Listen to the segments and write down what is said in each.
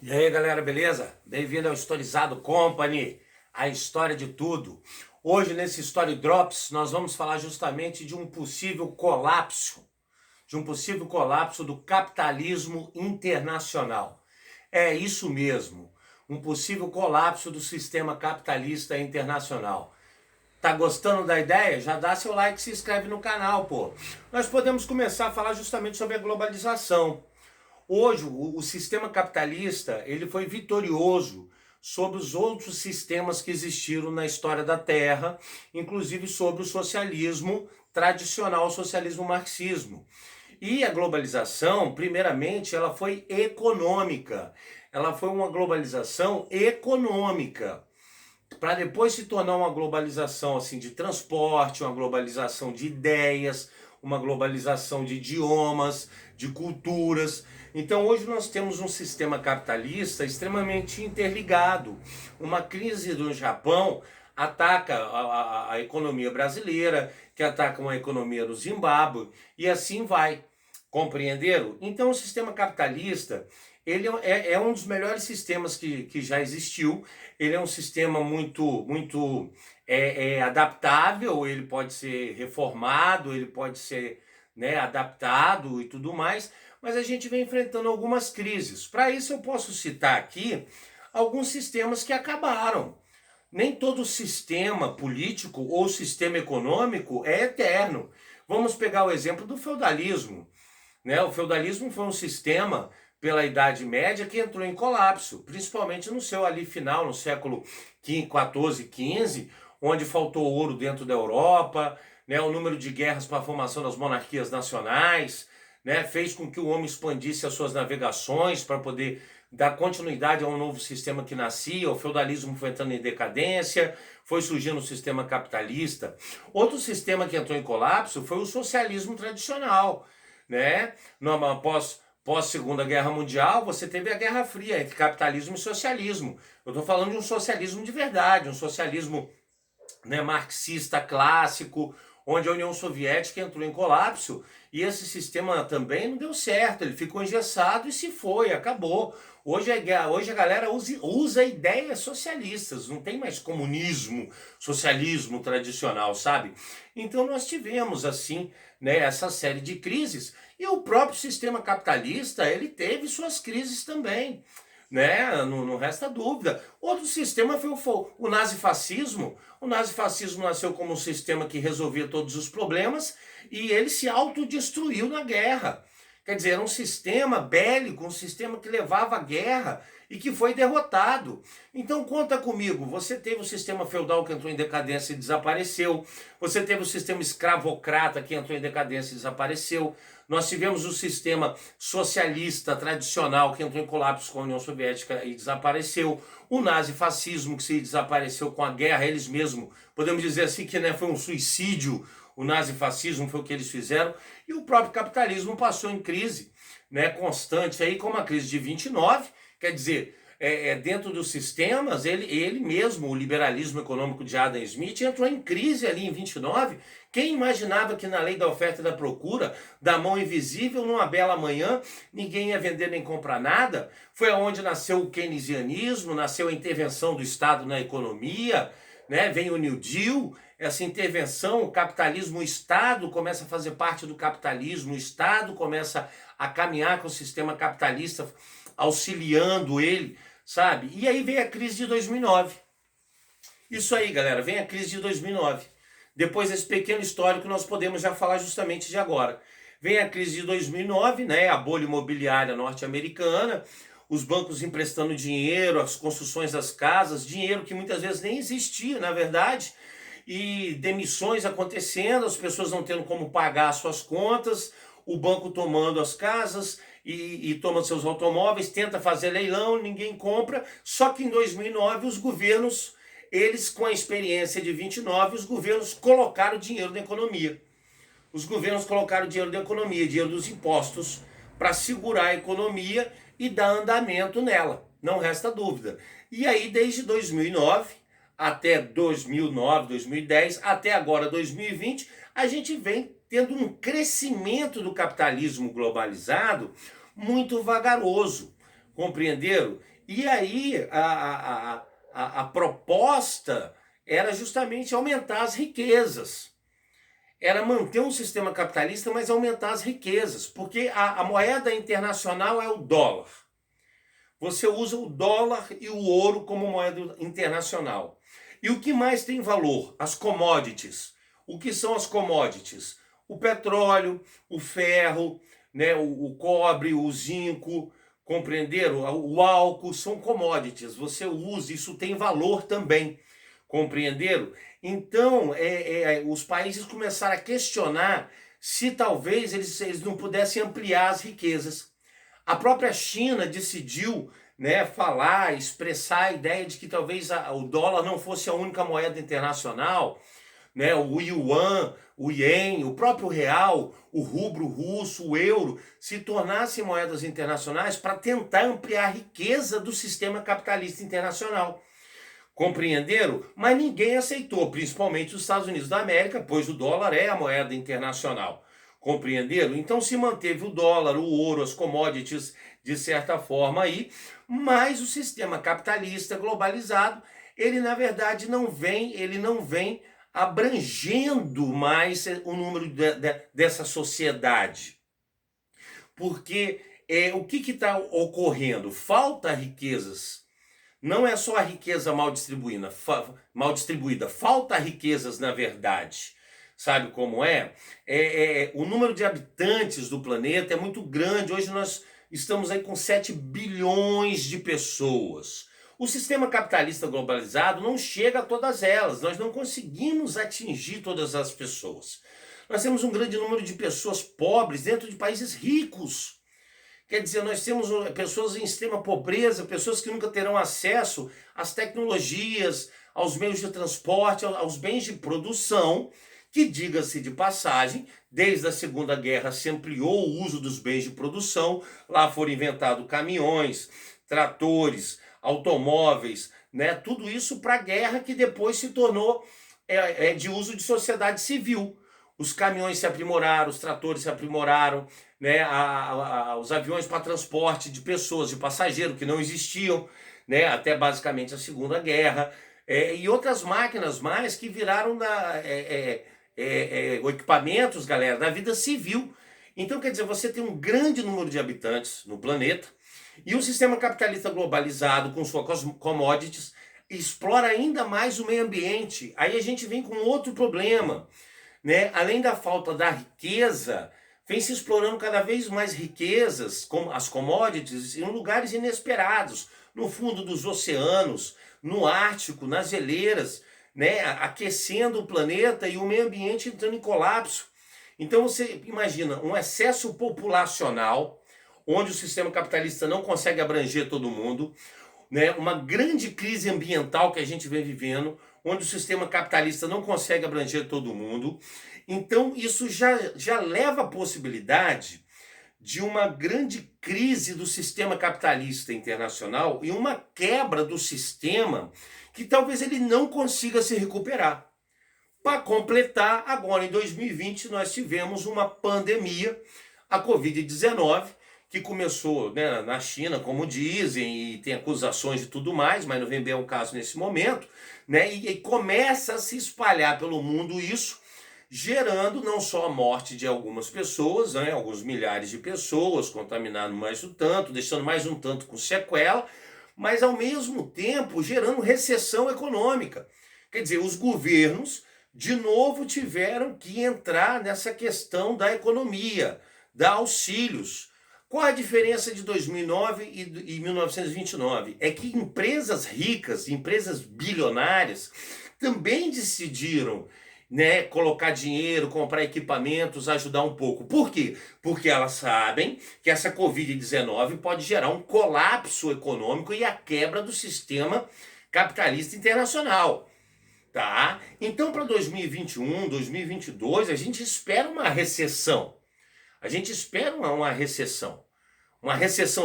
E aí, galera, beleza? Bem-vindo ao Historizado Company, a história de tudo. Hoje, nesse Story Drops, nós vamos falar justamente de um possível colapso do capitalismo internacional. É isso mesmo, um possível colapso do sistema capitalista internacional. Tá gostando da ideia? Já dá seu like e se inscreve no canal, pô. Nós podemos começar a falar justamente sobre a globalização. Hoje, o sistema capitalista ele foi vitorioso sobre os outros sistemas que existiram na história da Terra, inclusive sobre o socialismo tradicional, o socialismo marxismo. E a globalização, primeiramente, ela foi econômica. Ela foi uma globalização econômica, para depois se tornar uma globalização assim de transporte, uma globalização de ideias, uma globalização de idiomas, de culturas. Então hoje nós temos um sistema capitalista extremamente interligado. Uma crise do Japão ataca a economia brasileira, que ataca uma economia do Zimbábue, e assim vai. Compreenderam? Então o sistema capitalista ele é um dos melhores sistemas que já existiu. Ele é um sistema muito adaptável, ele pode ser reformado, ele pode ser, né, adaptado e tudo mais, mas a gente vem enfrentando algumas crises. Para isso eu posso citar aqui alguns sistemas que acabaram. Nem todo sistema político ou sistema econômico é eterno. Vamos pegar o exemplo do feudalismo, né? O feudalismo foi um sistema pela Idade Média que entrou em colapso, principalmente no seu ali final, no século XIV, XV, onde faltou ouro dentro da Europa, né? O número de guerras para a formação das monarquias nacionais, né? Fez com que o homem expandisse as suas navegações para poder dar continuidade a um novo sistema que nascia. O feudalismo foi entrando em decadência, foi surgindo o sistema capitalista. Outro sistema que entrou em colapso foi o socialismo tradicional, né? Pós Segunda Guerra Mundial, você teve a Guerra Fria entre capitalismo e socialismo. Eu estou falando de um socialismo de verdade, um socialismo, né, marxista clássico, onde a União Soviética entrou em colapso e esse sistema também não deu certo, ele ficou engessado e se foi, acabou. Hoje a galera usa ideias socialistas, não tem mais comunismo, socialismo tradicional, sabe? Então nós tivemos assim, né, essa série de crises e o próprio sistema capitalista, ele teve suas crises também, né? Não resta dúvida. Outro sistema foi o nazifascismo. O nazifascismo nasceu como um sistema que resolvia todos os problemas e ele se autodestruiu na guerra. Quer dizer, era um sistema bélico, um sistema que levava à guerra e que foi derrotado. Então conta comigo, você teve o sistema feudal que entrou em decadência e desapareceu, você teve o sistema escravocrata que entrou em decadência e desapareceu, nós tivemos o sistema socialista tradicional que entrou em colapso com a União Soviética e desapareceu, o nazifascismo que se desapareceu com a guerra, eles mesmos, podemos dizer assim que, né, foi um suicídio. O nazifascismo foi o que eles fizeram e o próprio capitalismo passou em crise, né, constante aí, como a crise de 29, quer dizer, dentro dos sistemas, ele mesmo, o liberalismo econômico de Adam Smith, entrou em crise ali em 29. Quem imaginava que na lei da oferta e da procura, da mão invisível, numa bela manhã, ninguém ia vender nem comprar nada? Foi onde nasceu o keynesianismo, nasceu a intervenção do Estado na economia, né? Vem o New Deal, essa intervenção, o capitalismo, o Estado começa a fazer parte do capitalismo, o Estado começa a caminhar com o sistema capitalista, auxiliando ele, sabe? E aí vem a crise de 2009. Isso aí, galera, vem a crise de 2009. Depois desse pequeno histórico, nós podemos já falar justamente de agora. Vem a crise de 2009, né? A bolha imobiliária norte-americana, os bancos emprestando dinheiro, as construções das casas, dinheiro que muitas vezes nem existia, na verdade, e demissões acontecendo, as pessoas não tendo como pagar as suas contas, o banco tomando as casas e tomando seus automóveis, tenta fazer leilão, ninguém compra, só que em 2009 os governos, eles com a experiência de 29, os governos colocaram dinheiro na economia. Os governos colocaram dinheiro da economia, dinheiro dos impostos, para segurar a economia e dar andamento nela, não resta dúvida. E aí, desde 2009 até 2009, 2010, até agora 2020, a gente vem tendo um crescimento do capitalismo globalizado muito vagaroso, compreenderam? E aí a proposta era justamente aumentar as riquezas. Era manter um sistema capitalista, mas aumentar as riquezas, porque a moeda internacional é o dólar. Você usa o dólar e o ouro como moeda internacional. E o que mais tem valor? As commodities. O que são as commodities? O petróleo, o ferro, né, o cobre, o zinco, compreenderam? O álcool são commodities. Você usa, isso tem valor também. Compreenderam? Então, os países começaram a questionar se talvez eles não pudessem ampliar as riquezas. A própria China decidiu, né, falar, expressar a ideia de que talvez o dólar não fosse a única moeda internacional, né, o yuan, o ien, o próprio real, o rublo russo, o euro, se tornassem moedas internacionais para tentar ampliar a riqueza do sistema capitalista internacional. Compreenderam? Mas ninguém aceitou, principalmente os Estados Unidos da América, pois o dólar é a moeda internacional. Compreenderam? Então se manteve o dólar, o ouro, as commodities, de certa forma aí, mas o sistema capitalista globalizado, ele na verdade não vem abrangendo mais o número dessa sociedade. Porque o que está ocorrendo? Falta riquezas. Não é só a riqueza mal distribuída, falta riquezas na verdade. Sabe como é? O número de habitantes do planeta é muito grande. Hoje nós estamos aí com 7 bilhões de pessoas. O sistema capitalista globalizado não chega a todas elas. Nós não conseguimos atingir todas as pessoas. Nós temos um grande número de pessoas pobres dentro de países ricos. Quer dizer, nós temos pessoas em extrema pobreza, pessoas que nunca terão acesso às tecnologias, aos meios de transporte, aos bens de produção, que, diga-se de passagem, desde a Segunda Guerra se ampliou o uso dos bens de produção, lá foram inventados caminhões, tratores, automóveis, né? Tudo isso para a guerra que depois se tornou de uso de sociedade civil. Os caminhões se aprimoraram, os tratores se aprimoraram, né, os aviões para transporte de pessoas, de passageiros que não existiam, né, até basicamente a Segunda Guerra, e outras máquinas mais que viraram equipamentos, galera, da vida civil. Então, quer dizer, você tem um grande número de habitantes no planeta e o sistema capitalista globalizado com suas commodities explora ainda mais o meio ambiente. Aí a gente vem com outro problema, né? Além da falta da riqueza, vem se explorando cada vez mais riquezas, como as commodities, em lugares inesperados, no fundo dos oceanos, no Ártico, nas geleiras, né? Aquecendo o planeta e o meio ambiente entrando em colapso. Então você imagina um excesso populacional, onde o sistema capitalista não consegue abranger todo mundo, né? Uma grande crise ambiental que a gente vem vivendo, onde o sistema capitalista não consegue abranger todo mundo. Então isso já leva a possibilidade de uma grande crise do sistema capitalista internacional e uma quebra do sistema que talvez ele não consiga se recuperar. Para completar, agora em 2020 nós tivemos uma pandemia, a Covid-19, que começou, né, na China, como dizem, e tem acusações e tudo mais, mas não vem bem ao caso nesse momento, né, e começa a se espalhar pelo mundo isso, gerando não só a morte de algumas pessoas, né, alguns milhares de pessoas, contaminando mais um tanto, deixando mais um tanto com sequela, mas ao mesmo tempo gerando recessão econômica. Quer dizer, os governos de novo tiveram que entrar nessa questão da economia, dar auxílios. Qual a diferença de 2009 e 1929? É que empresas ricas, empresas bilionárias, também decidiram, né, colocar dinheiro, comprar equipamentos, ajudar um pouco. Por quê? Porque elas sabem que essa Covid-19 pode gerar um colapso econômico e a quebra do sistema capitalista internacional. Tá? Então, para 2021, 2022, a gente espera uma recessão. A gente espera uma recessão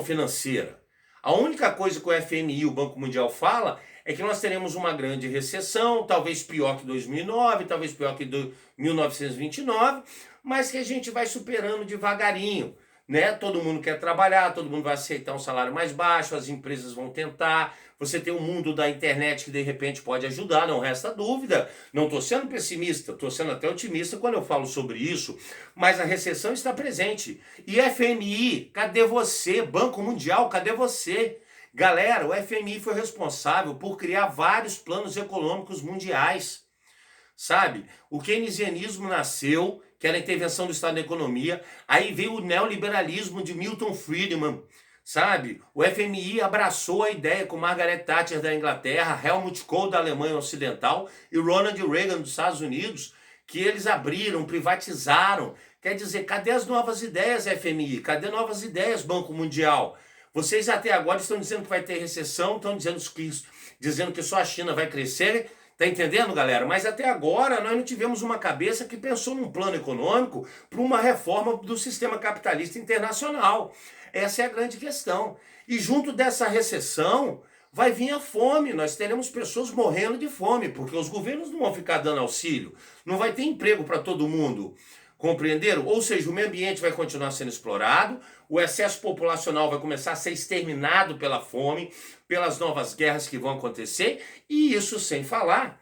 financeira. A única coisa que o FMI, o Banco Mundial, fala é que nós teremos uma grande recessão, talvez pior que 2009, talvez pior que 1929, mas que a gente vai superando devagarinho, né? Todo mundo quer trabalhar, todo mundo vai aceitar um salário mais baixo, as empresas vão tentar. Você tem um mundo da internet que de repente pode ajudar, não resta dúvida. Não estou sendo pessimista, estou sendo até otimista quando eu falo sobre isso, mas a recessão está presente. E FMI, cadê você? Banco Mundial, cadê você? Galera, o FMI foi responsável por criar vários planos econômicos mundiais, sabe? O keynesianismo nasceu, que era a intervenção do Estado na economia, aí veio o neoliberalismo de Milton Friedman, sabe? O FMI abraçou a ideia com Margaret Thatcher da Inglaterra, Helmut Kohl da Alemanha Ocidental e Ronald Reagan dos Estados Unidos, que eles abriram, privatizaram. Quer dizer, cadê as novas ideias, FMI? Cadê novas ideias, Banco Mundial? Vocês até agora estão dizendo que vai ter recessão, estão dizendo que só a China vai crescer, tá entendendo, galera? Mas até agora nós não tivemos uma cabeça que pensou num plano econômico para uma reforma do sistema capitalista internacional. Essa é a grande questão. E junto dessa recessão vai vir a fome. Nós teremos pessoas morrendo de fome, porque os governos não vão ficar dando auxílio. Não vai ter emprego para todo mundo. Compreenderam? Ou seja, o meio ambiente vai continuar sendo explorado, o excesso populacional vai começar a ser exterminado pela fome, pelas novas guerras que vão acontecer, e isso sem falar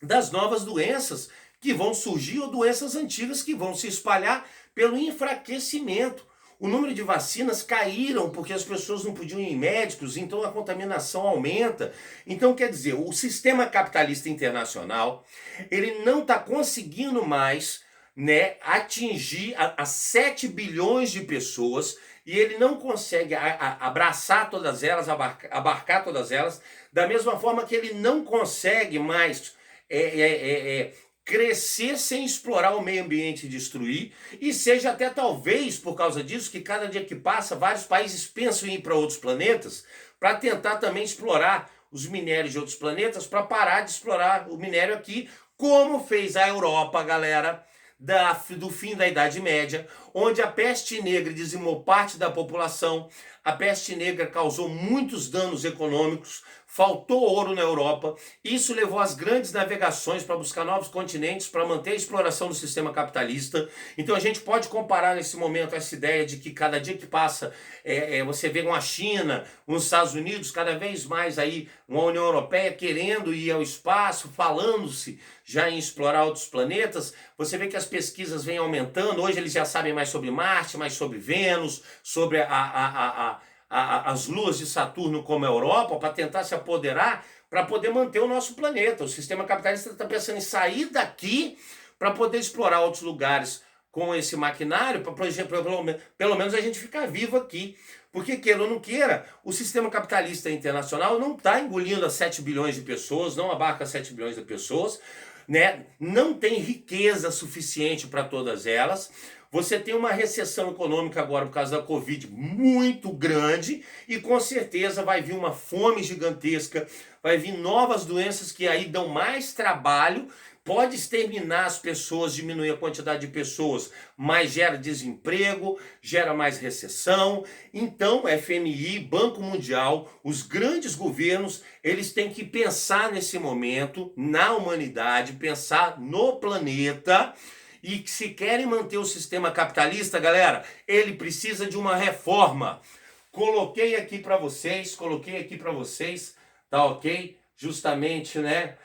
das novas doenças que vão surgir ou doenças antigas que vão se espalhar pelo enfraquecimento. O número de vacinas caíram porque as pessoas não podiam ir em médicos, então a contaminação aumenta. Então, quer dizer, o sistema capitalista internacional, ele não está conseguindo mais, né, atingir a 7 bilhões de pessoas, e ele não consegue abraçar todas elas, abarcar todas elas, da mesma forma que ele não consegue mais crescer sem explorar o meio ambiente e destruir, e seja até talvez por causa disso que cada dia que passa vários países pensam em ir para outros planetas para tentar também explorar os minérios de outros planetas, para parar de explorar o minério aqui, como fez a Europa, galera, do fim da Idade Média, onde a peste negra dizimou parte da população. A peste negra causou muitos danos econômicos, faltou ouro na Europa. Isso levou às grandes navegações para buscar novos continentes, para manter a exploração do sistema capitalista. Então a gente pode comparar nesse momento essa ideia de que cada dia que passa você vê uma China, uns Estados Unidos, cada vez mais aí uma União Europeia querendo ir ao espaço, falando-se já em explorar outros planetas. Você vê que as pesquisas vêm aumentando. Hoje eles já sabem mais sobre Marte, mais sobre Vênus, sobre as luas de Saturno como a Europa, para tentar se apoderar, para poder manter o nosso planeta. O sistema capitalista está pensando em sair daqui para poder explorar outros lugares com esse maquinário, para pelo menos a gente ficar vivo aqui. Porque, queira ou não queira, o sistema capitalista internacional não está engolindo as 7 bilhões de pessoas, não abarca 7 bilhões de pessoas, né? Não tem riqueza suficiente para todas elas. Você tem uma recessão econômica agora por causa da Covid muito grande, e com certeza vai vir uma fome gigantesca, vai vir novas doenças que aí dão mais trabalho, pode exterminar as pessoas, diminuir a quantidade de pessoas, mas gera desemprego, gera mais recessão. Então, FMI, Banco Mundial, os grandes governos, eles têm que pensar nesse momento, na humanidade, pensar no planeta. E que se querem manter o sistema capitalista, galera, ele precisa de uma reforma. Coloquei aqui para vocês, tá ok? Justamente, né?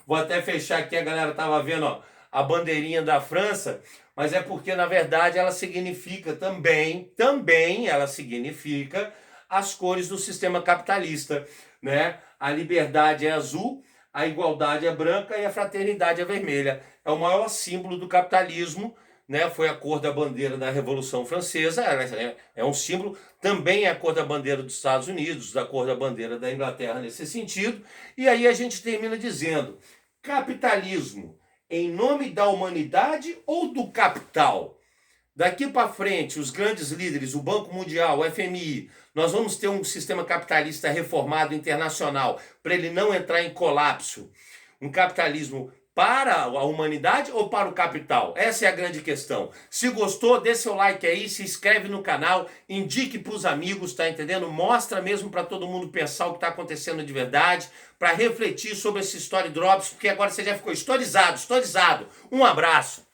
Vou até fechar aqui, a galera tava vendo, ó, a bandeirinha da França, mas é porque, na verdade, ela significa também ela significa as cores do sistema capitalista, né? A liberdade é azul, a igualdade é branca e a fraternidade é vermelha. É o maior símbolo do capitalismo, né? Foi a cor da bandeira da Revolução Francesa, é um símbolo. Também é a cor da bandeira dos Estados Unidos, da cor da bandeira da Inglaterra nesse sentido. E aí a gente termina dizendo: capitalismo em nome da humanidade ou do capital? Daqui para frente, os grandes líderes, o Banco Mundial, o FMI, nós vamos ter um sistema capitalista reformado internacional para ele não entrar em colapso. Um capitalismo para a humanidade ou para o capital? Essa é a grande questão. Se gostou, dê seu like aí, se inscreve no canal, indique para os amigos, tá entendendo? Mostra mesmo para todo mundo pensar o que está acontecendo de verdade, para refletir sobre esse Story Drops, porque agora você já ficou historizado. Um abraço.